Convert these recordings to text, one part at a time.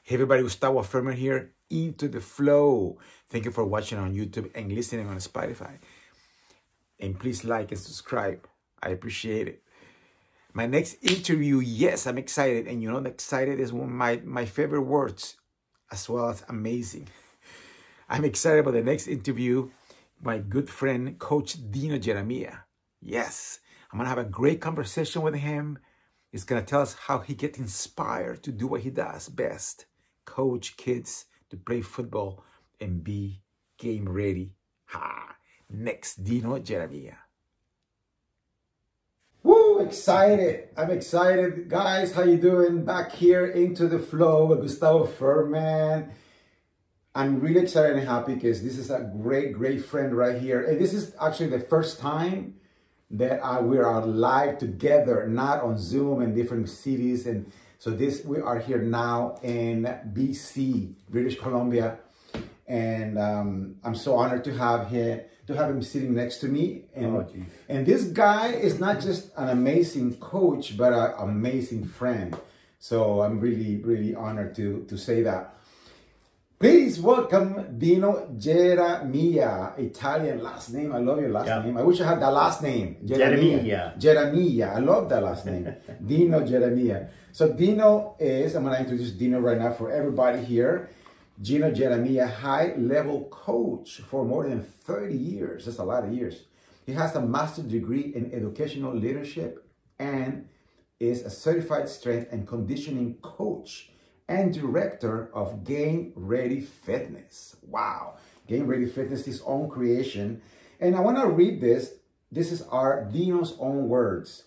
Hey everybody, Gustavo here, Into the Flow. Thank you for watching on YouTube and listening on Spotify. And please like and subscribe. I appreciate it. My next interview, yes, I'm excited. And you know, excited is one of my favorite words, as well as amazing. I'm excited about the next interview. My good friend, Coach Dino Geremia. Yes, I'm going to have a great conversation with him. He's going to tell us how he gets inspired to do what he does best. Coach kids to play football and be game ready. Next, Dino Geremia. Woo, excited. I'm excited. Guys, how you doing? Back here Into the Flow with Gustavo, man. I'm really excited and happy because this is a great friend right here. And this is actually the first time that we are live together, not on Zoom in different cities. And so we are here now in BC, British Columbia. And I'm so honored to have him sitting next to me. And this guy is not just an amazing coach, but an amazing friend. So I'm really honored to say that. Please welcome Dino Geremia, Italian last name. I love your last name. I wish I had that last name. Geremia. I love that last name. Dino Geremia. So Dino is, I'm going to introduce Dino right now for everybody here. Dino Geremia, high-level coach for more than 30 years. That's a lot of years. He has a master's degree in educational leadership and is a certified strength and conditioning coach and director of Game Ready Fitness. Wow. Game Ready Fitness, his own creation. And I want to read this. This is Dino's own words.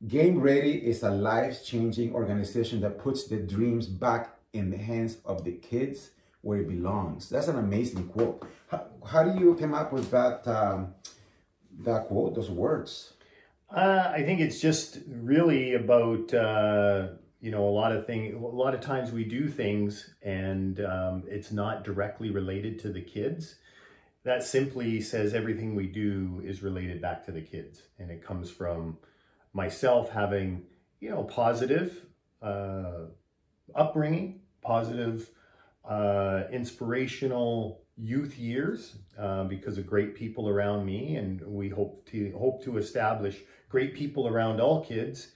Game Ready is a life-changing organization that puts the dreams back in the hands of the kids where it belongs. That's an amazing quote. How do you come up with that quote, those words? I think it's just really about you know, a lot of times we do things and it's not directly related to the kids. That simply says everything we do is related back to the kids. And it comes from myself having, you know, positive upbringing, positive inspirational youth years because of great people around me. And we hope to establish great people around all kids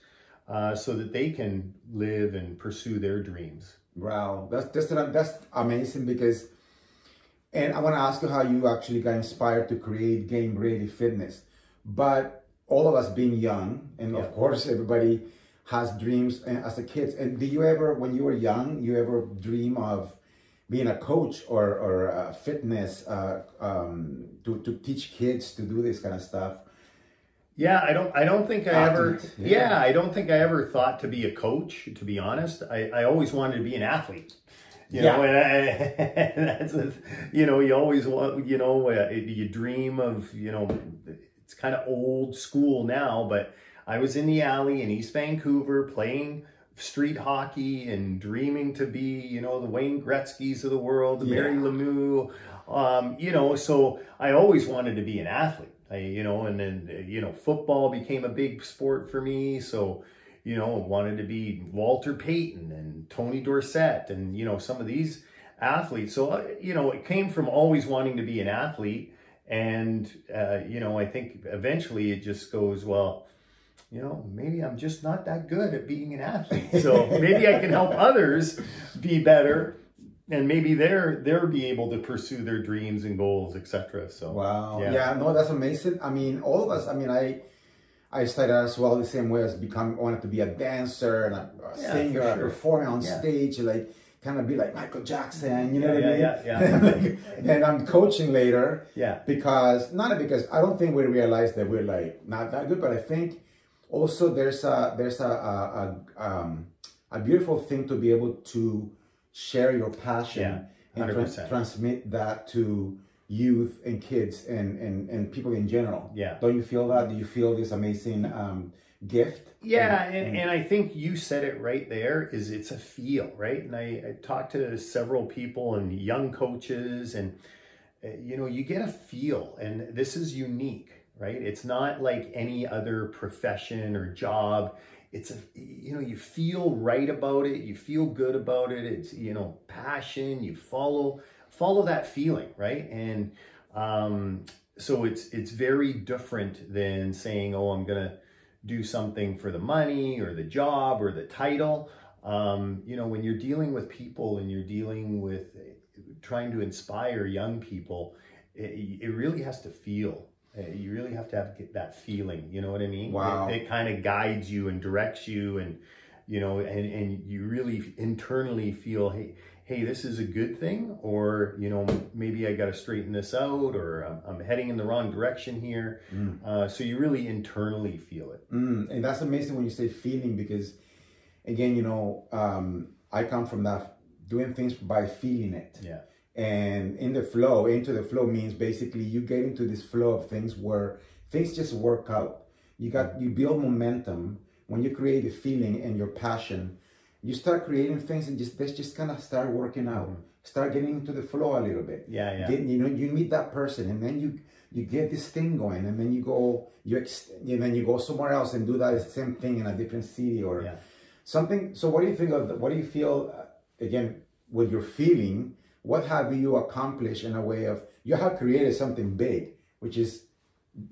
so that they can live and pursue their dreams. Wow, that's amazing because, and I want to ask you how you actually got inspired to create Game Ready Fitness. But all of us being young, and of course everybody has dreams as a kid. And do you ever, when you were young, you ever dream of being a coach or a fitness to teach kids to do this kind of stuff? Yeah, I don't think I ever. Yeah, I don't think I ever thought to be a coach. To be honest, I always wanted to be an athlete. You know, and that's you know, you always want, you know, you dream of, you know, it's kind of old school now, but I was in the alley in East Vancouver playing street hockey and dreaming to be, you know, the Wayne Gretzky's of the world, the Mary Lemieux, you know, so I always wanted to be an athlete. You know, and then, you know, football became a big sport for me. So, you know, wanted to be Walter Payton and Tony Dorsett and, you know, some of these athletes. So, you know, it came from always wanting to be an athlete. And, you know, I think eventually it just goes, well, you know, maybe I'm just not that good at being an athlete. So maybe I can help others be better. And maybe they'll be able to pursue their dreams and goals, etc. So wow, yeah, no, that's amazing. I mean, all of us. I mean, I started as well the same way as wanted to be a dancer and a singer, a performer on stage, like kind of be like Michael Jackson. You know what I mean? And I'm coaching later. Because I don't think we realize that we're like not that good, but I think also there's a beautiful thing to be able to share your passion and transmit that to youth and kids and people in general. Don't you feel that? Do you feel this amazing gift? And I think you said it right there, is it's a feel, right? And I talked to several people and young coaches and, you know, you get a feel, and this is unique, right? It's not like any other profession or job. you feel right about it, you feel good about it. It's, passion, you follow that feeling, right? And so it's very different than saying, oh, I'm gonna do something for the money or the job or the title. When you're dealing with people and you're dealing with trying to inspire young people, it really has to feel. You really have to get that feeling, you know what I mean? Wow. It kind of guides you and directs you, and and you really internally feel, hey, this is a good thing, or maybe I got to straighten this out, or I'm heading in the wrong direction here. So you really internally feel it. And that's amazing when you say feeling, because again, I come from that, doing things by feeling it. Yeah. And into the flow means basically you get into this flow of things where things just work out. You build momentum. When you create a feeling and your passion, you start creating things, and they just kind of start working out. Start getting into the flow a little bit. Yeah. You meet that person, and then you get this thing going, and then you go somewhere else and do that same thing in a different city or something. So what do you think of what do you feel again with your feeling? What have you accomplished in a way of, you have created something big, which is,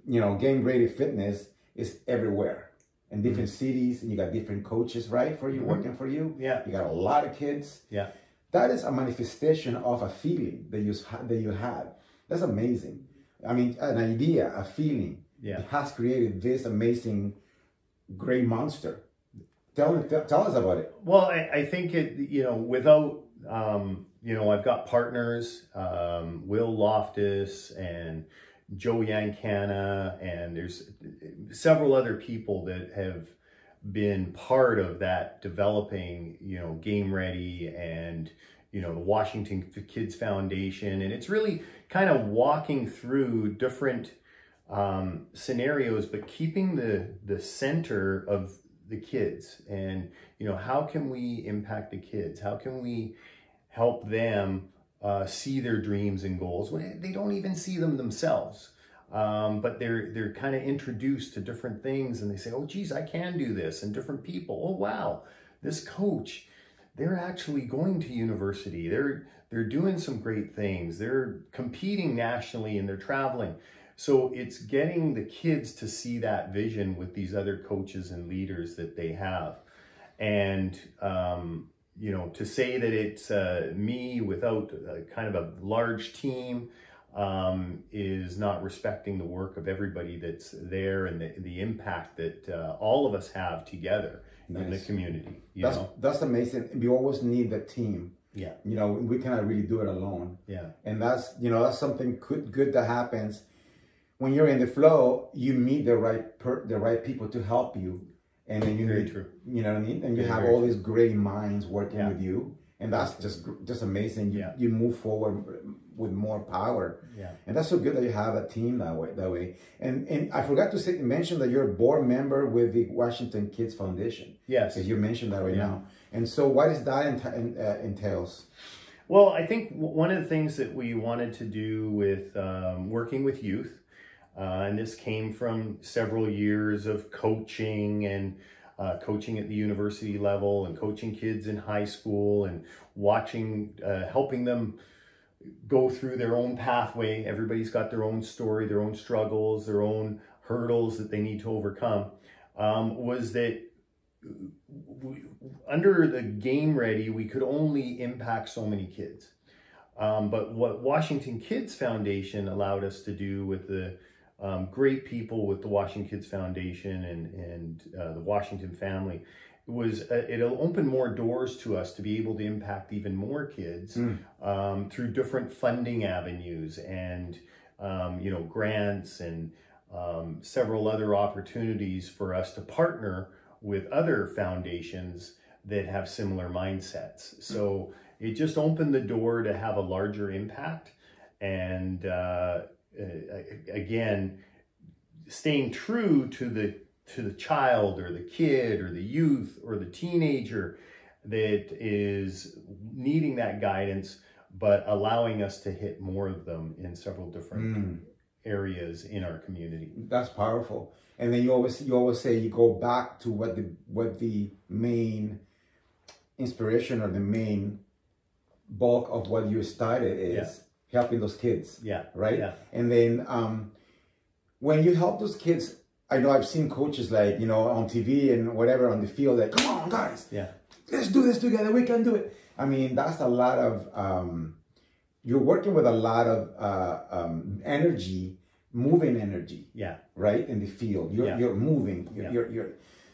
game ready fitness is everywhere in different cities, and you got different coaches, right? For you, working for you. Yeah. You got a lot of kids. Yeah. That is a manifestation of a feeling that you had. That's amazing. I mean, an idea, a feeling. Yeah. It has created this amazing, great monster. Tell us about it. Well, I think without, I've got partners, Will Loftus and Joe Yancana, and there's several other people that have been part of that developing, Game Ready and, the Washington Kids Foundation. And it's really kind of walking through different scenarios, but keeping the center of the kids. And, how can we impact the kids? How can we help them see their dreams and goals when they don't even see them themselves? But they're kind of introduced to different things, and they say, oh, geez, I can do this. And different people, oh, wow, this coach, they're actually going to university. They're doing some great things. They're competing nationally, and they're traveling. So it's getting the kids to see that vision with these other coaches and leaders that they have. And, to say that it's me without kind of a large team is not respecting the work of everybody that's there, and the impact that all of us have together in the community. That's amazing. We always need the team. Yeah. We cannot really do it alone. Yeah. And that's something good that happens when you're in the flow. You meet the right people to help you, and then true. You know what I mean? And you have all these great minds working with you, and that's just amazing. You move forward with more power. Yeah. And that's so good that you have a team that way. And I forgot to mention that you're a board member with the Washington Kids Foundation. Yes. Because you mentioned that now. And so what is that entails? Well, I think one of the things that we wanted to do with working with youth, and this came from several years of coaching and coaching at the university level and coaching kids in high school and watching, helping them go through their own pathway. Everybody's got their own story, their own struggles, their own hurdles that they need to overcome. Was that under the Game Ready, we could only impact so many kids. But what Washington Kids Foundation allowed us to do with the great people with the Washington Kids Foundation and the Washington family was it'll open more doors to us to be able to impact even more kids through different funding avenues and grants and several other opportunities for us to partner with other foundations that have similar mindsets. So it just opened the door to have a larger impact, and again, staying true to the child or the kid or the youth or the teenager that is needing that guidance, but allowing us to hit more of them in several different areas in our community. That's powerful. And then you always say you go back to what the main inspiration or the main bulk of what you started is helping those kids. Yeah. Right. Yeah. And then when you help those kids, I know I've seen coaches like, you know, on TV and whatever on the field, like, come on guys, let's do this together. We can do it. I mean, that's a lot of, you're working with a lot of energy, moving energy. Yeah. Right. In the field, you're moving,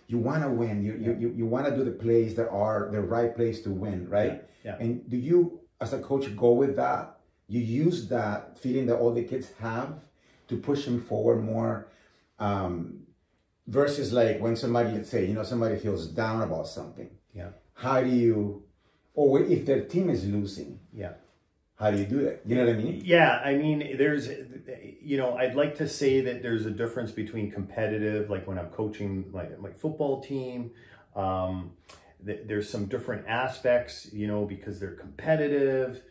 you want to win. You want to do the plays that are the right place to win. Right. Yeah. And do you, as a coach, go with that? You use that feeling that all the kids have to push them forward more, versus like when somebody, let's say, you know, somebody feels down about something. Yeah. How do you, or if their team is losing, how do you do that? You know what I mean? Yeah, I mean, there's, you know, I'd like to say that there's a difference between competitive, like when I'm coaching my football team, there's some different aspects, you know, because they're competitive,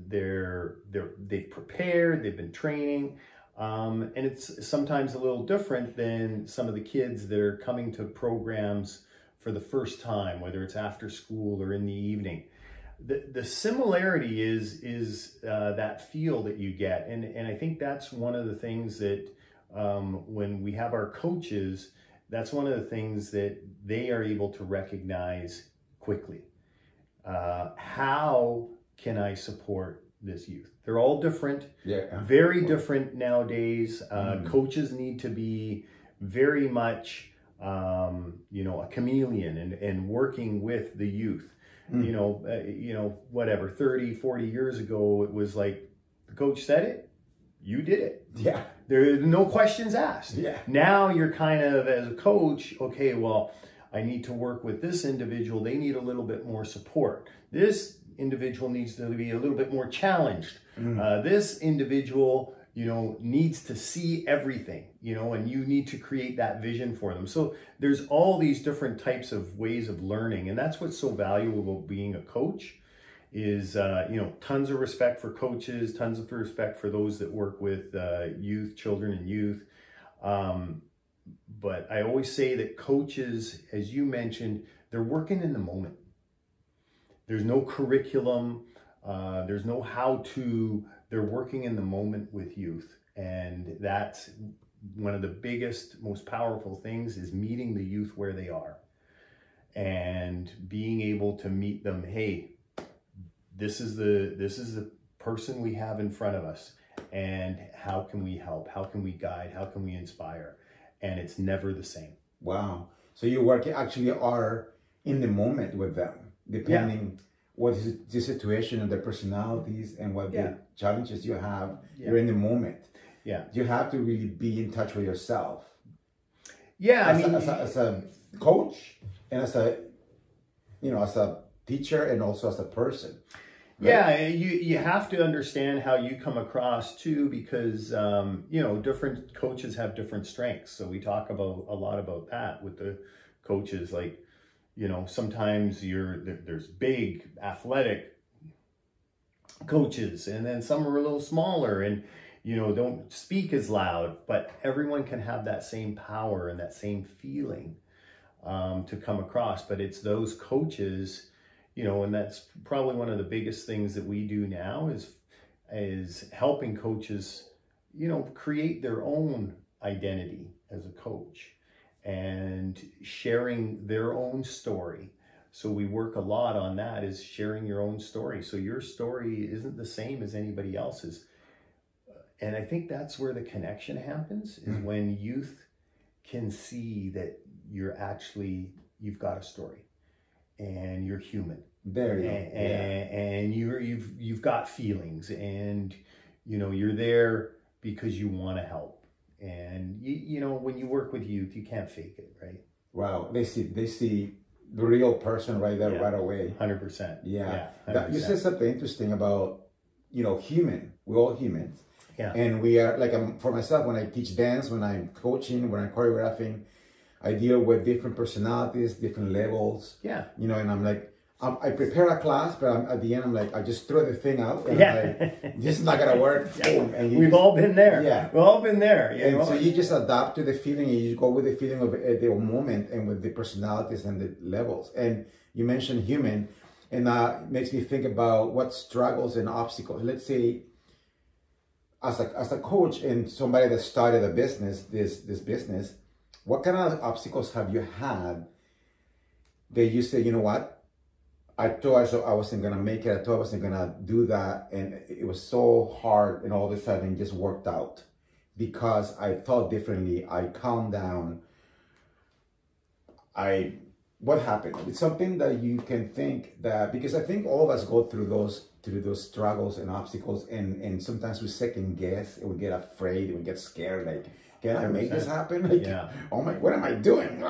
they've prepared, they've been training, and it's sometimes a little different than some of the kids that are coming to programs for the first time, whether it's after school or in the evening. The similarity is that feel that you get, and I think that's one of the things that when we have our coaches, that's one of the things that they are able to recognize quickly. How can I support this youth? They're all different, very different nowadays. Coaches need to be very much, you know, a chameleon and working with the youth. You know, whatever, 30, 40 years ago, it was like the coach said it, you did it. Yeah. There are no questions asked. Yeah. Now you're kind of, as a coach, okay, well, I need to work with this individual. They need a little bit more support. This individual needs to be a little bit more challenged. This individual, you know, needs to see everything, you know, and you need to create that vision for them. So there's all these different types of ways of learning. And that's what's so valuable about being a coach is, you know, tons of respect for coaches, tons of respect for those that work with youth, children and youth. But I always say that coaches, as you mentioned, they're working in the moment. There's no curriculum. There's no how-to. They're working in the moment with youth. And that's one of the biggest, most powerful things is meeting the youth where they are and being able to meet them. Hey, this is the person we have in front of us. And how can we help? How can we guide? How can we inspire? And it's never the same. Wow. So you actually are in the moment with them, depending what is the situation and their personalities and what the challenges you have. You're in the moment. Yeah. You have to really be in touch with yourself. Yeah. As a coach and as a, you know, as a teacher and also as a person. Right? Yeah, you have to understand how you come across too, because you know, different coaches have different strengths. So we talk about a lot about that with the coaches. Like, you know, sometimes there's big athletic coaches, and then some are a little smaller and, you know, don't speak as loud. But everyone can have that same power and that same feeling to come across. But it's those coaches. You know, and that's probably one of the biggest things that we do now is helping coaches, you know, create their own identity as a coach and sharing their own story. So we work a lot on that, is sharing your own story. So your story isn't the same as anybody else's. And I think that's where the connection happens, is when youth can see that you've got a story and you're human. There you go. And you've got feelings, and you know, you're there because you want to help. And you know, when you work with youth, you can't fake it, right? Wow, they see the real person right there, right away. 100%. Yeah. 100%. You said something interesting about, you know, human. We're all humans. Yeah. And we are, like, for myself, when I teach dance, when I'm coaching, when I'm choreographing, I deal with different personalities, different levels. Yeah. You know, and I'm like, I prepare a class, but at the end, I'm like, I just throw the thing out. And Yeah. I'm like, this is not going to work. Boom. And We've all been there. Yeah. We've all been there. You know? So you just adapt to the feeling, and you go with the feeling of the moment and with the personalities and the levels. And you mentioned human, and it makes me think about what struggles and obstacles. Let's say, as a coach and somebody that started a business, this business, what kind of obstacles have you had that you say, you know what? I thought I wasn't going to make it. I thought I wasn't going to do that. And it was so hard, and all of a sudden it just worked out because I thought differently. I calmed down. What happened? It's something that you can think that, because I think all of us go through those struggles and obstacles, and sometimes we second guess and we get afraid and we get scared. Like, can I make this happen? Like, yeah. Oh my, what am I doing?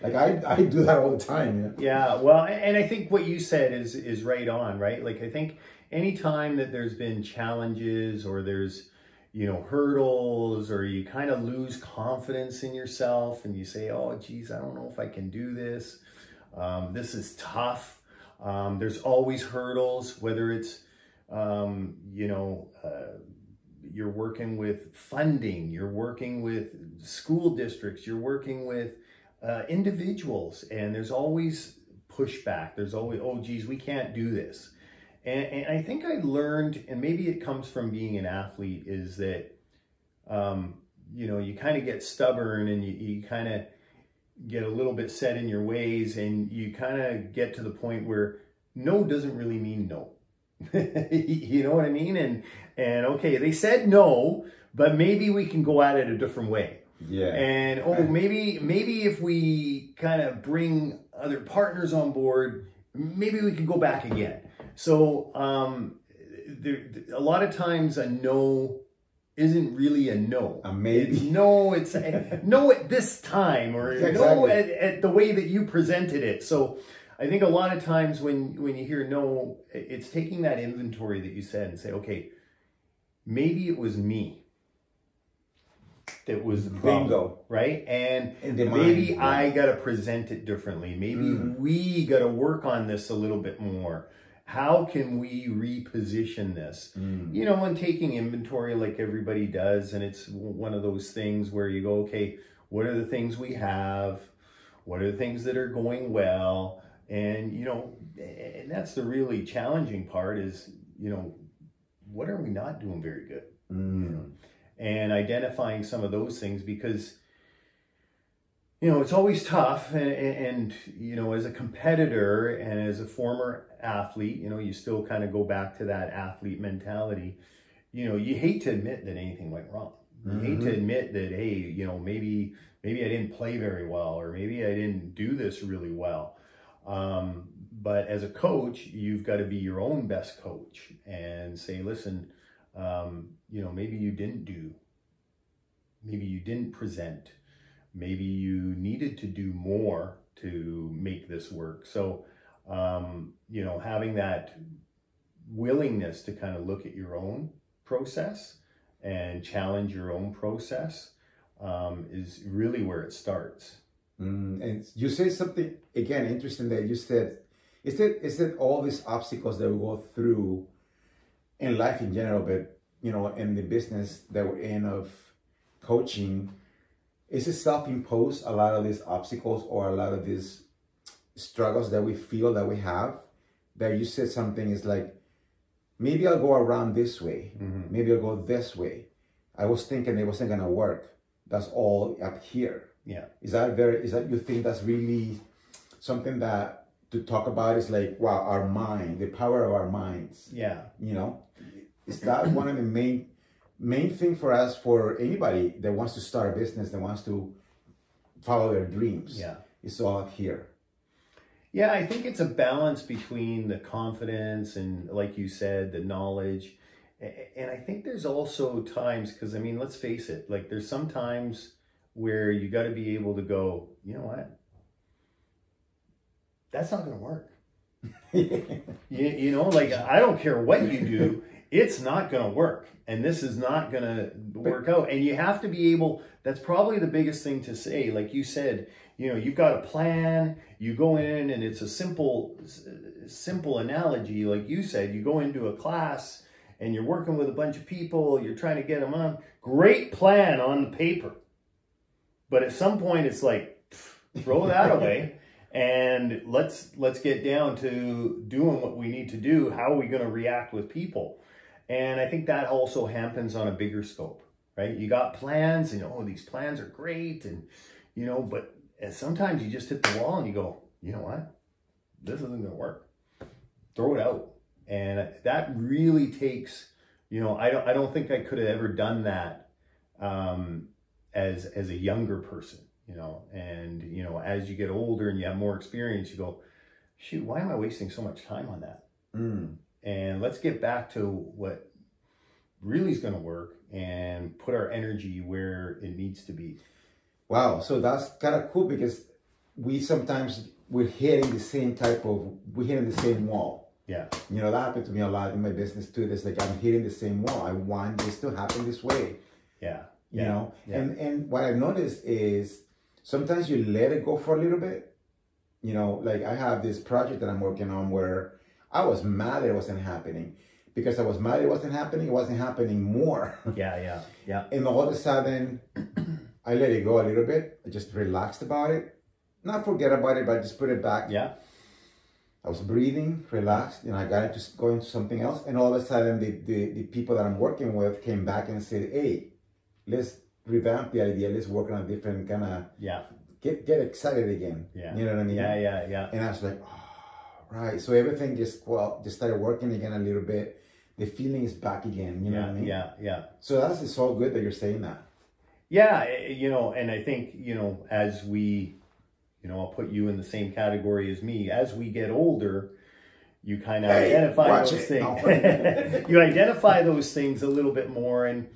Like I do that all the time. Yeah. Well, and I think what you said is right on, right? Like, I think anytime that there's been challenges or there's, hurdles, or you kind of lose confidence in yourself and you say, oh, geez, I don't know if I can do this. This is tough. There's always hurdles, whether it's, you're working with funding, you're working with school districts, you're working with individuals, and there's always pushback. There's always, oh, geez, we can't do this. And I think I learned, and maybe it comes from being an athlete, is that, you kind of get stubborn, and you kind of get a little bit set in your ways, and you kind of get to the point where no doesn't really mean no. You know what I mean? And okay, they said no, but maybe we can go at it a different way. Yeah. And maybe if we kind of bring other partners on board, maybe we can go back again. So a lot of times a no isn't really a no. A maybe. It's no at this time, or exactly. No at the way that you presented it. So I think a lot of times when you hear no, it's taking that inventory that you said and say, okay, maybe it was me that was the problem, bingo, right? And maybe I got to present it differently. Maybe we got to work on this a little bit more. How can we reposition this? And taking inventory like everybody does. And it's one of those things where you go, okay, what are the things we have? What are the things that are going well? And, and that's the really challenging part is, what are we not doing very good? And identifying some of those things, because, it's always tough. And as a competitor and as a former athlete, you still kind of go back to that athlete mentality. You hate to admit that anything went wrong. You hate to admit that, hey, maybe I didn't play very well, or maybe I didn't do this really well. But as a coach, you've got to be your own best coach and say, listen, maybe you didn't present, maybe you needed to do more to make this work. So, having that willingness to kind of look at your own process and challenge your own process is really where it starts. And you say something again interesting that you said. Is it all these obstacles that we go through in life in general, but in the business that we're in of coaching, is it self-imposed, a lot of these obstacles or a lot of these struggles that we feel that we have? That you said something is like, maybe I'll go around this way, maybe I'll go this way. I was thinking it wasn't gonna work. That's all up here. Yeah. Is that you think that's really something that to talk about is like, wow, our mind, the power of our minds. Yeah. Is that one of the main thing for us, for anybody that wants to start a business, that wants to follow their dreams? Yeah. It's all up here. Yeah, I think it's a balance between the confidence and, like you said, the knowledge. And I think there's also times, because let's face it, like there's some times where you got to be able to go, you know what? That's not going to work. Like, I don't care what you do. it's not going to work. And this is not going to work out. And you have to be able, that's probably the biggest thing to say. Like you said, you know, you've got a plan, you go in and it's a simple analogy. Like you said, you go into a class and you're working with a bunch of people, you're trying to get them on. Great plan on the paper. But at some point it's like, throw that away. And let's get down to doing what we need to do. How are we going to react with people? And I think that also happens on a bigger scope, right? You got plans and, oh, these plans are great. And, you know, but sometimes you just hit the wall and you go, you know what? This isn't going to work. Throw it out. And that really takes, you know, I don't think I could have ever done that as a younger person. You know, and, you know, as you get older and you have more experience, you go, shoot, why am I wasting so much time on that? And let's get back to what really is going to work and put our energy where it needs to be. Wow. So that's kind of cool because we're hitting the same wall. Yeah. You know, that happened to me a lot in my business too. It's like, I'm hitting the same wall. I want this to happen this way. Yeah. You know, and what I've noticed is, sometimes you let it go for a little bit. You know, like I have this project that I'm working on where I was mad that it wasn't happening. Because I was mad it wasn't happening more. Yeah. And all of a sudden, I let it go a little bit. I just relaxed about it. Not forget about it, but just put it back. Yeah. I was breathing, relaxed, and I got into going to something else. And all of a sudden, the people that I'm working with came back and said, hey, let's revamp the idea. Let's work on a different kind of, get excited again. Yeah. You know what I mean? Yeah. And I was like, oh, right. So everything just started working again a little bit. The feeling is back again. You know what I mean? Yeah. So that's so good that you're saying that. Yeah. You know, and I think, you know, as we, you know, I'll put you in the same category as me. As we get older, you kind of identify those things. No. You identify those things a little bit more. And,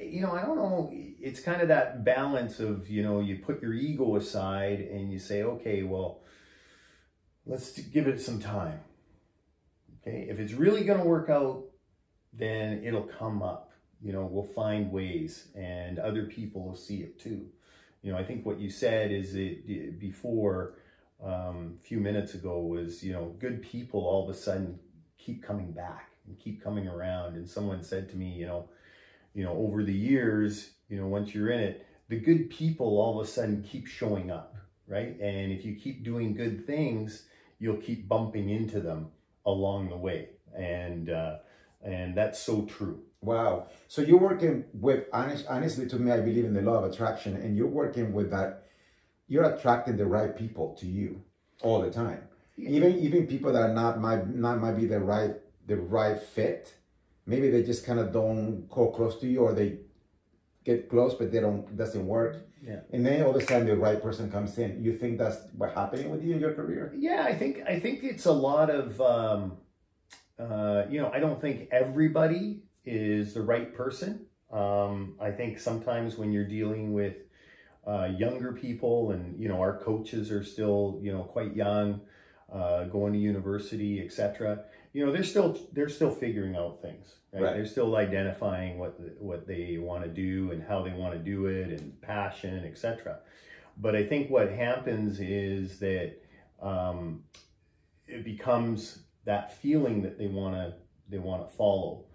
you know, I don't know, it's kind of that balance of, you know, you put your ego aside and you say, okay, well, let's give it some time. Okay, if it's really going to work out, then it'll come up. You know, we'll find ways and other people will see it too. You know, I think what you said is it before, a few minutes ago was, you know, good people all of a sudden keep coming back and keep coming around. And someone said to me, you know, over the years, you know, once you're in it, the good people all of a sudden keep showing up, right? And if you keep doing good things, you'll keep bumping into them along the way. And that's so true. Wow. So you're working with, honestly, to me, I believe in the law of attraction, and you're working with that. You're attracting the right people to you all the time. Yeah. Even people that are might be the right fit. Maybe they just kind of don't go close to you, or they get close, but doesn't work. Yeah. And then all of a sudden the right person comes in. You think that's what's happening with you in your career? Yeah, I think it's a lot of, you know, I don't think everybody is the right person. I think sometimes when you're dealing with younger people, and, you know, our coaches are still, you know, quite young, going to university, etc. You know, they're still figuring out things, right? They're still identifying what they want to do and how they want to do it, and passion, etc. But I think what happens is that it becomes that feeling that they want to follow,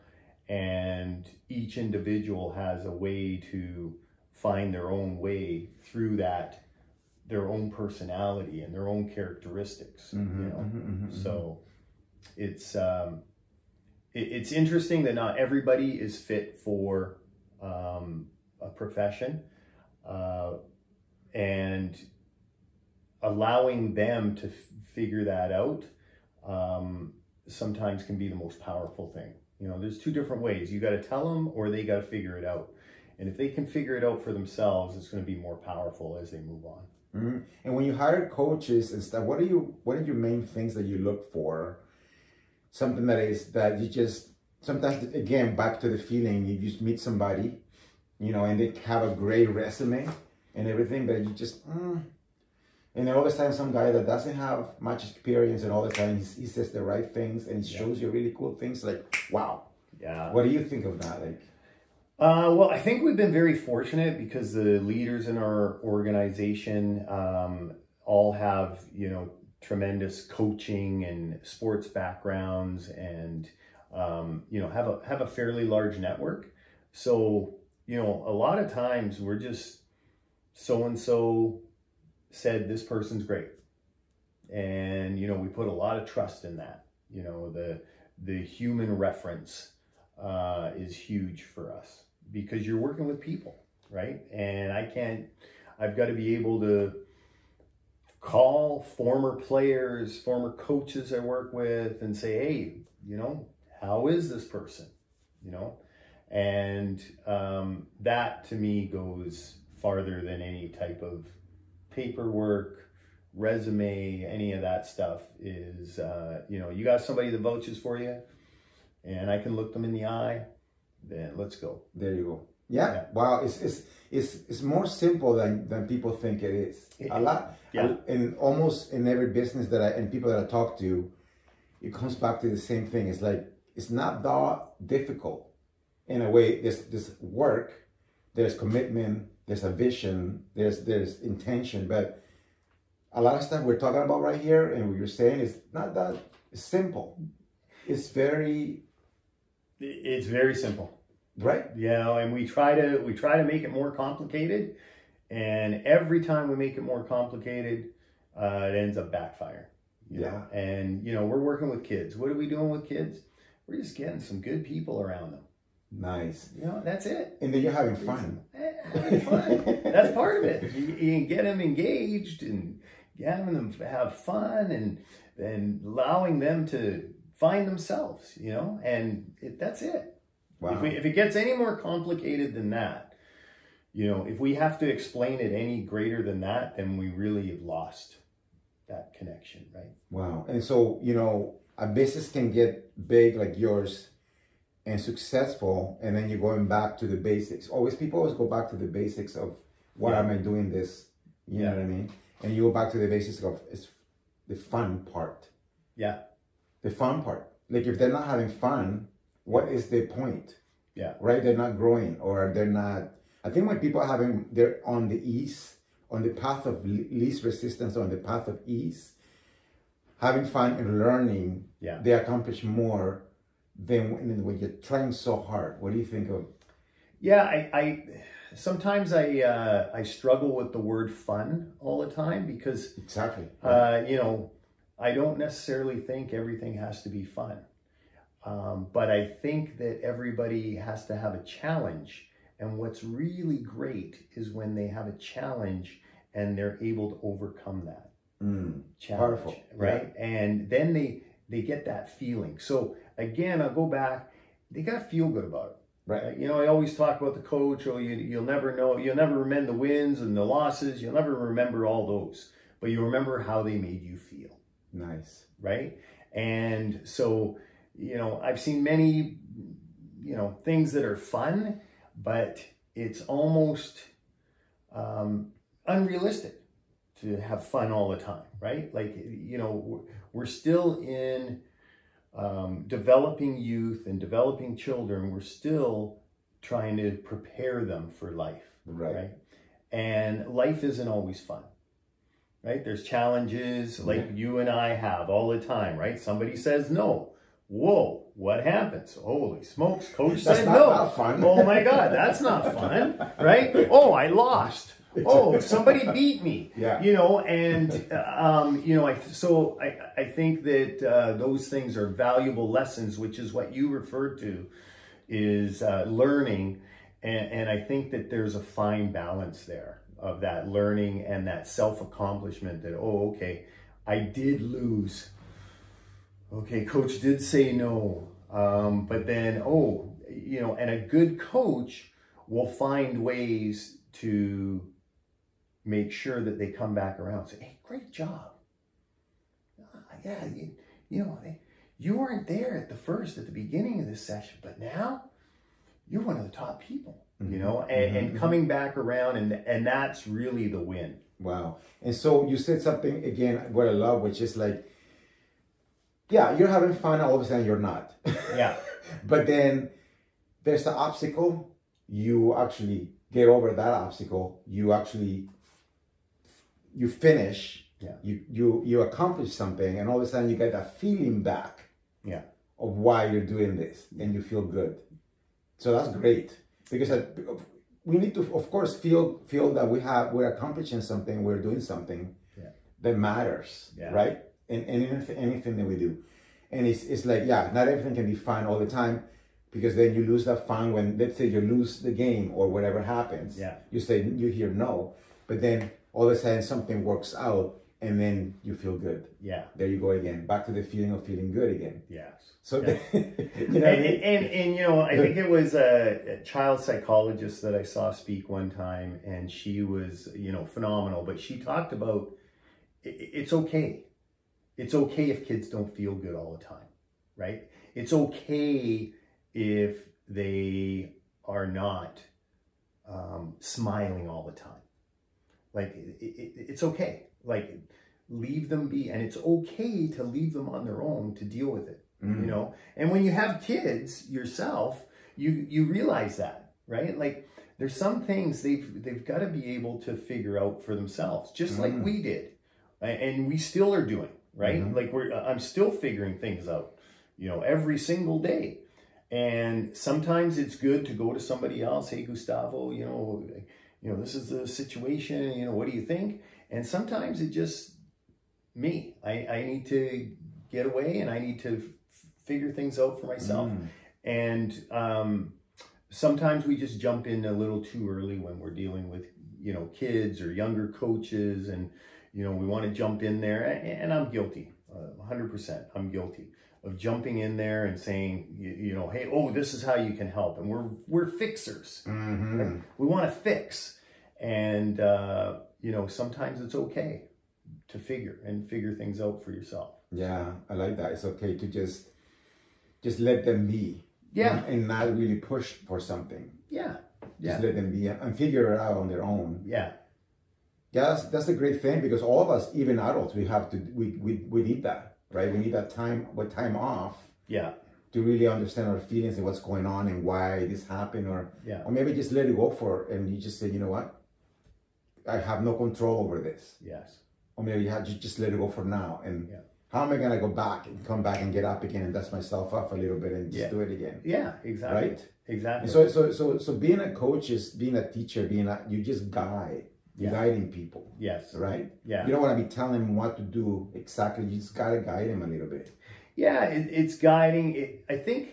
and each individual has a way to find their own way through that, their own personality and their own characteristics. You know, so. It's interesting that not everybody is fit for a profession, and allowing them to figure that out sometimes can be the most powerful thing. You know, there's two different ways. You got to tell them, or they got to figure it out. And if they can figure it out for themselves, it's going to be more powerful as they move on. And when you hire coaches and stuff, what are your main things that you look for? Something that you just, sometimes, again, back to the feeling, you just meet somebody, you know, and they have a great resume and everything, but you just, and then all the time some guy that doesn't have much experience, and all the time he says the right things and he shows you really cool things, like, wow. Yeah. What do you think of that? Like, well, I think we've been very fortunate because the leaders in our organization all have, you know, tremendous coaching and sports backgrounds, and you know, have a fairly large network. So, you know, a lot of times we're just so and so said this person's great, and you know, we put a lot of trust in that. You know, the human reference is huge for us because you're working with people, right? And I've got to be able to call former players, former coaches I work with and say, hey, you know, how is this person? You know, and that to me goes farther than any type of paperwork, resume, any of that stuff is, you know, you got somebody that vouches for you and I can look them in the eye, then let's go. There you go. Yeah. Wow. It's more simple than people think it is. A lot. Yeah. And almost in every business and people that I talk to, it comes back to the same thing. It's like, it's not that difficult. In a way, there's work, there's commitment, there's a vision, there's intention, but a lot of stuff we're talking about right here and what you're saying is not that simple. It's very simple. Right. You know, and we try to make it more complicated, and every time we make it more complicated, it ends up backfiring. You know? And you know, we're working with kids. What are we doing with kids? We're just getting some good people around them. Nice. You know, that's it. And then you're having fun. Having fun. That's part of it. You can get them engaged and having them have fun and allowing them to find themselves, you know, and that's it. Wow. If it gets any more complicated than that, you know, if we have to explain it any greater than that, then we really have lost that connection, right? Wow. And so, you know, a business can get big like yours and successful, and then you're going back to the basics. People always go back to the basics of why am I doing this? You know what I mean? And you go back to the basics of it's the fun part. Yeah. The fun part. Like if they're not having fun, what is the point? Yeah. Right? They're not growing, or they're not. I think when people are they're on the path of least resistance, on the path of ease, having fun and learning, they accomplish more than when you're trying so hard. What do you think of? Yeah, I sometimes I struggle with the word fun all the time because exactly. You know, I don't necessarily think everything has to be fun. But I think that everybody has to have a challenge. And what's really great is when they have a challenge and they're able to overcome that challenge, powerful, right? Yeah. And then they get that feeling. So again, I'll go back, they got to feel good about it. Right. You know, I always talk about the coach, you'll never know, you'll never remember the wins and the losses, you'll never remember all those, but you remember how they made you feel. Nice. Right? And so, you know, I've seen many, you know, things that are fun, but it's almost unrealistic to have fun all the time, right? Like, you know, we're still in developing youth and developing children. We're still trying to prepare them for life, right? And life isn't always fun, right? There's challenges like you and I have all the time, right? Somebody says no. Whoa, what happens? Holy smokes, coach said no. Not fun. Oh my God, that's not fun, right? Oh, I lost. Oh, somebody beat me. Yeah. You know, and you know, I think that those things are valuable lessons, which is what you referred to, is learning, and I think that there's a fine balance there of that learning and that self-accomplishment. That okay, I did lose. Okay, coach did say no, but then you know, and a good coach will find ways to make sure that they come back around and say, hey, great job. Yeah, you know, you weren't there at the beginning of this session, but now you're one of the top people, you know, and coming back around, and that's really the win. Wow. And so you said something, again, what I love, which is like, yeah, you're having fun, all of a sudden you're not. Yeah. But then there's the obstacle. You actually get over that obstacle. You finish. Yeah. You accomplish something, and all of a sudden you get that feeling back. Yeah. Of why you're doing this, and you feel good. So that's great, because we need to, of course, feel that we're accomplishing something, we're doing something that matters, right? In anything that we do. And it's like, not everything can be fun all the time, because then you lose that fun when, let's say, you lose the game or whatever happens. Yeah. You hear no, but then all of a sudden something works out, and then you feel good. Yeah. There you go again, back to the feeling of feeling good again. Yes. So, and I think it was a child psychologist that I saw speak one time, and she was, phenomenal. But she talked about it's okay. It's okay if kids don't feel good all the time, right? It's okay if they are not smiling all the time. Like, it's okay. Like, leave them be. And it's okay to leave them on their own to deal with it, And when you have kids yourself, you realize that, right? Like, there's some things they've got to be able to figure out for themselves, just like we did. And we still are doing, right? Like, I'm still figuring things out, every single day. And sometimes it's good to go to somebody else. Hey, Gustavo, this is the situation, what do you think? And sometimes it just, me. I need to get away, and I need to figure things out for myself. And sometimes we just jump in a little too early when we're dealing with, kids or younger coaches, and, we want to jump in there. And I'm guilty, 100%. I'm guilty of jumping in there and saying, hey, this is how you can help. And we're fixers. Right? We want to fix. And, sometimes it's okay to figure things out for yourself. Yeah, I like that. It's okay to just let them be. Yeah. And not really push for something. Yeah. Just let them be and figure it out on their own. Yeah. Yeah, that's a great thing, because all of us, even adults, we need that, right? We need that time off. Yeah. To really understand our feelings and what's going on and why this happened, or maybe just let it go and you just say, you know what? I have no control over this. Yes. Or maybe you have to just let it go for now. And how am I going to go back and come back and get up again and dust myself off a little bit and just do it again? Yeah, exactly. Right? Exactly. So being a coach is being a teacher, you just guide. You're guiding people. Yes. Right? Yeah. You don't want to be telling them what to do exactly. You just got to guide them a little bit. Yeah, it's guiding. I think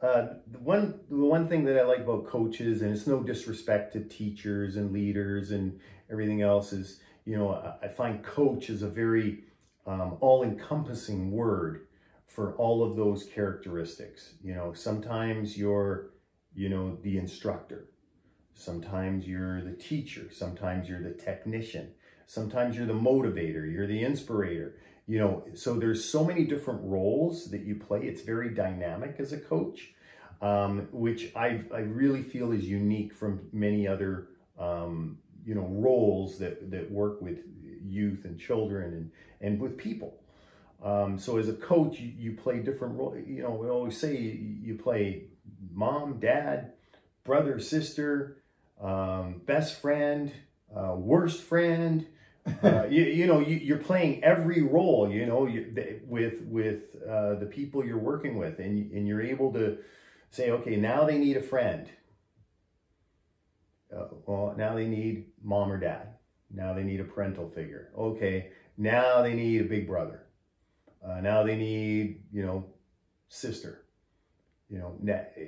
the one thing that I like about coaches, and it's no disrespect to teachers and leaders and everything else, is, I find coach is a very all-encompassing word for all of those characteristics. Sometimes you're, the instructor. Sometimes you're the teacher. Sometimes you're the technician. Sometimes you're the motivator. You're the inspirator. So there's so many different roles that you play. It's very dynamic as a coach, which I really feel is unique from many other, roles that work with youth and children and with people. So as a coach, you play different roles. We always say you play mom, dad, brother, sister, best friend, worst friend. You're playing every role, with the people you're working with, and you're able to say, okay, now they need a friend. Now they need mom or dad. Now they need a parental figure. Okay, now they need a big brother. Now they need, sister.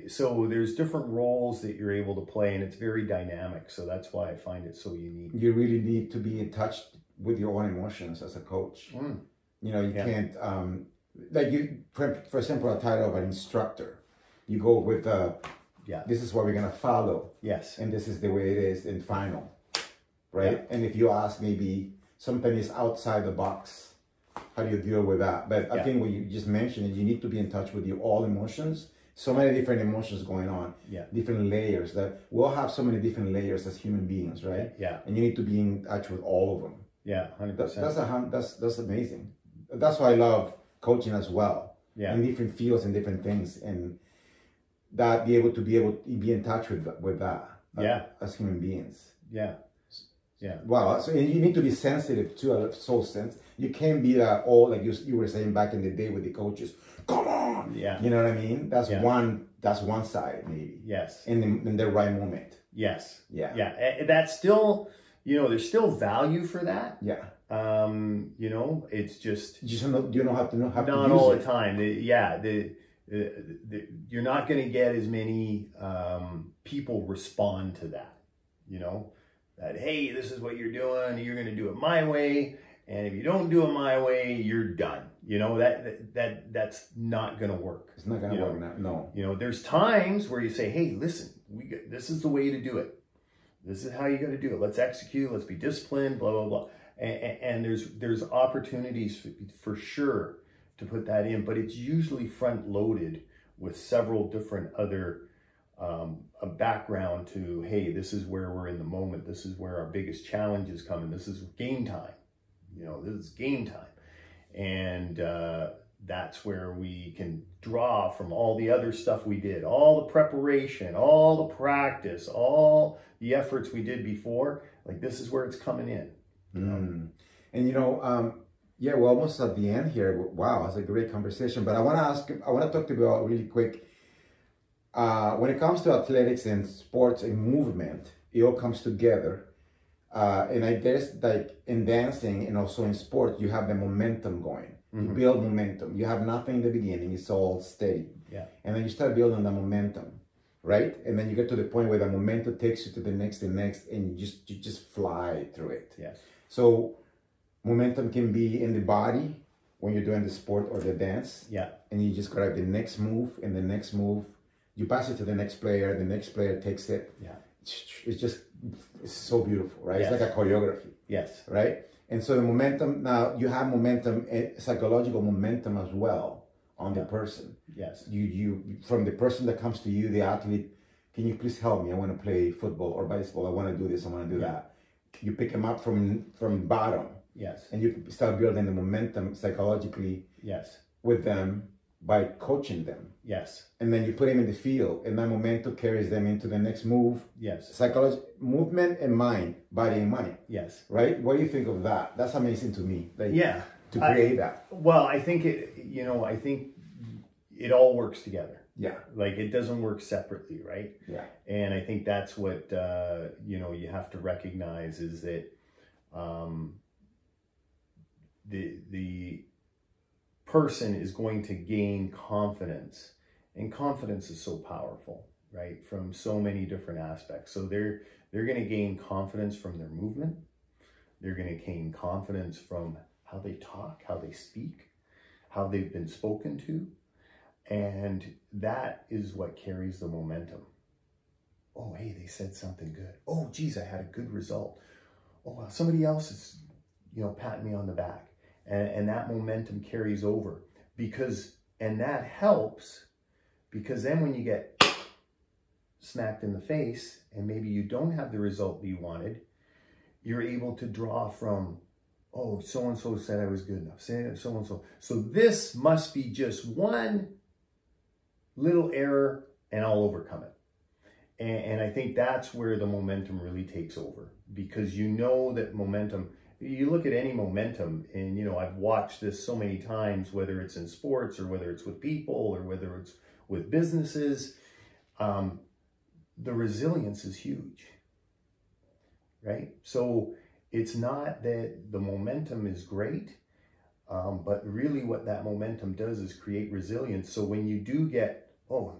So there's different roles that you're able to play, and it's very dynamic. So that's why I find it so unique. You really need to be in touch with your own emotions as a coach. You can't, for example, a title of an instructor, you go with, this is what we're going to follow. Yes. And this is the way it is in final, right? Yeah. And if you ask maybe something is outside the box, how do you deal with that? But I think what you just mentioned is you need to be in touch with your all emotions. So many different emotions going on, different layers. That we all have so many different layers as human beings, right? Yeah. And you need to be in touch with all of them. Yeah, 100%. That's amazing. That's why I love coaching as well. Yeah. In different fields and different things. And that be able to be in touch with that. As human beings. Yeah. Wow. So you need to be sensitive to a soul sense. You can't be all like you were saying back in the day with the coaches. Come on. Yeah. You know what I mean? That's one side maybe. Yes. In the right moment. Yes. Yeah. Yeah. That's still, there's still value for that. Yeah. It's just you don't have to know how to not use all it. the time. You're not going to get as many people respond to that. That, hey, this is what you're doing. You're going to do it my way, and if you don't do it my way, you're done. That's not going to work. It's not going to work now. No. There's times where you say, hey, listen, this is the way to do it. This is how you got to do it. Let's execute. Let's be disciplined. Blah blah blah. And there's opportunities for sure to put that in, but it's usually front loaded with several different other a background to, hey, this is where we're in the moment. This is where our biggest challenge is coming. This is game time. This is game time. And that's where we can draw from all the other stuff we did, all the preparation, all the practice, all the efforts we did before. Like, this is where it's coming in. And we're almost at the end here. Wow, it's a great conversation. But I want to talk to you about really quick. When it comes to athletics and sports and movement, it all comes together. And I guess like in dancing and also in sport, you have the momentum going. You build momentum. You have nothing in the beginning. It's all steady. Yeah. And then you start building the momentum, right? And then you get to the point where the momentum takes you to the next, and you just fly through it. Yes. So momentum can be in the body when you're doing the sport or the dance. Yeah. And you just grab the next move and the next move. You pass it to the next player. The next player takes it. Yeah. It's so beautiful, right? Yes. It's like a choreography. Yes. Right? And so the momentum, now you have momentum, psychological momentum as well on the person. Yes. You from the person that comes to you, the athlete, can you please help me? I want to play football or baseball. I want to do this. I want to do that. You pick them up from bottom. Yes. And you start building the momentum psychologically. Yes. With them by coaching them. Yes. And then you put them in the field, and that momentum carries them into the next move. Yes. Psychology, movement and mind, body and mind. Yes. Right? What do you think of that? That's amazing to me. Like, to create that. Well, I think I think it all works together. Yeah. Like, it doesn't work separately, right? Yeah. And I think that's what, you have to recognize is that the person is going to gain confidence, and confidence is so powerful, right? From so many different aspects. So they're going to gain confidence from their movement. They're going to gain confidence from how they talk, how they speak, how they've been spoken to. And that is what carries the momentum. Oh, hey, they said something good. Oh, geez, I had a good result. Oh, well, somebody else is, patting me on the back. And that momentum carries over and that helps because then when you get smacked in the face and maybe you don't have the result you wanted, you're able to draw from, oh, so-and-so said I was good enough. So-and-so. So this must be just one little error and I'll overcome it. And I think that's where the momentum really takes over because that momentum, you look at any momentum and, I've watched this so many times, whether it's in sports or whether it's with people or whether it's with businesses, the resilience is huge, right? So it's not that the momentum is great, but really what that momentum does is create resilience. So when you do get, oh,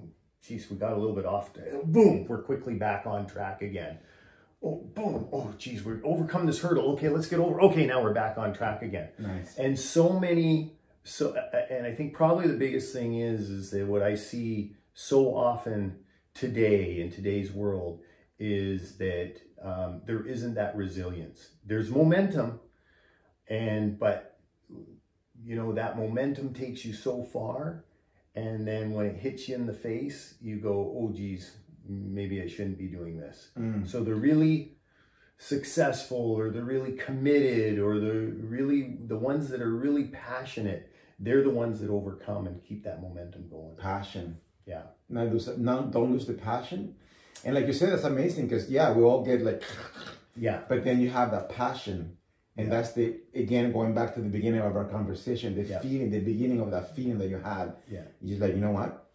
geez, we got a little bit off, boom, we're quickly back on track again. Oh, boom. Oh, geez, we're overcome this hurdle. Okay, let's get over. Okay, now we're back on track again. Nice. And and I think probably the biggest thing is that what I see so often today in today's world is that there isn't that resilience. There's momentum, but that momentum takes you so far, and then when it hits you in the face, you go, oh, geez, maybe I shouldn't be doing this. So the really successful or the really committed or the ones that are really passionate, they're the ones that overcome and keep that momentum going. Passion. Yeah. Don't lose the passion. And like you said, that's amazing because we all get like, but then you have that passion. And that's again, going back to the beginning of our conversation, the feeling, the beginning of that feeling that you had. Yeah. You're just like, you know what?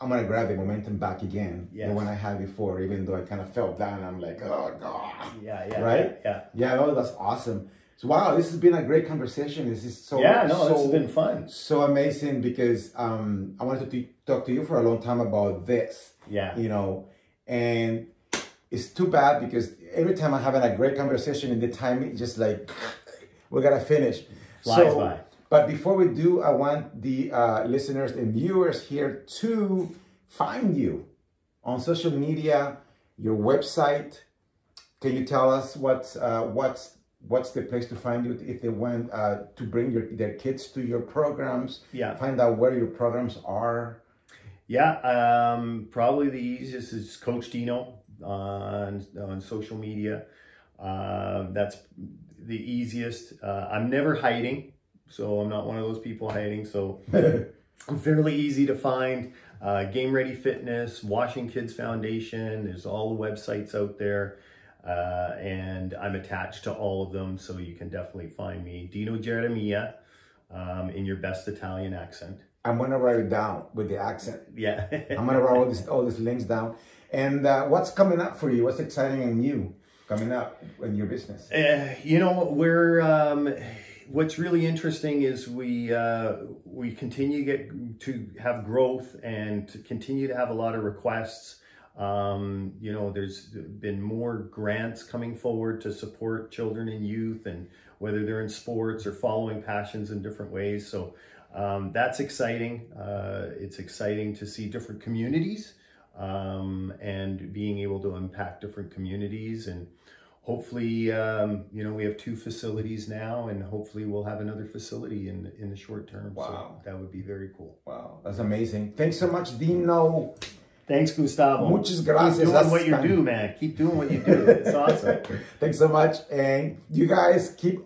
I'm going to grab the momentum back again. The one I had before, even though I kind of fell down. I'm like, oh, God. Right? Yeah, oh, that's awesome. So, wow, this has been a great conversation. This is so... Yeah, no, this has been fun. So amazing because I wanted to talk to you for a long time about this. Yeah. You know, and it's too bad because every time I'm having a great conversation in the time, it's just like, we got to finish. Flies by. But before we do, I want the listeners and viewers here to find you on social media, your website. Can you tell us what's the place to find you if they want to bring their kids to your programs? Yeah. Find out where your programs are. Yeah, probably the easiest is Coach Dino on social media. That's the easiest. I'm never hiding. So I'm not one of those people hiding. So I'm fairly easy to find. Game Ready Fitness, Washing Kids Foundation. There's all the websites out there. And I'm attached to all of them. So you can definitely find me. Dino Geremia in your best Italian accent. I'm going to write it down with the accent. Yeah. I'm going to write all these links down. And what's coming up for you? What's exciting and new coming up in your business? You know, what's really interesting is we continue to have growth and to continue to have a lot of requests. You know, there's been more grants coming forward to support children and youth, and whether they're in sports or following passions in different ways. So that's exciting. It's exciting to see different communities and being able to impact different communities. And hopefully, you know, we have 2 facilities now, and hopefully we'll have another facility in the short term. Wow. So that would be very cool. Wow, that's amazing. Thanks so much, Dino. Thanks, Gustavo. Muchas gracias. Keep doing what you do, man. Keep doing what you do. It's awesome. Thanks so much. And you guys keep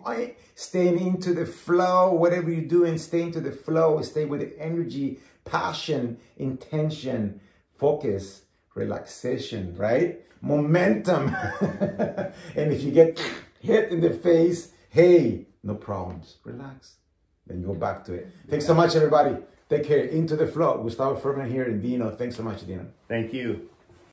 staying into the flow. Whatever you're doing, stay into the flow. Stay with the energy, passion, intention, focus, relaxation, right? Momentum. And if you get hit in the face, hey, no problems. Relax. Then you go back to it. Thanks so much, everybody. Take care. Into the flow. Gustavo Furman here and Dino. Thanks so much, Dino. Thank you.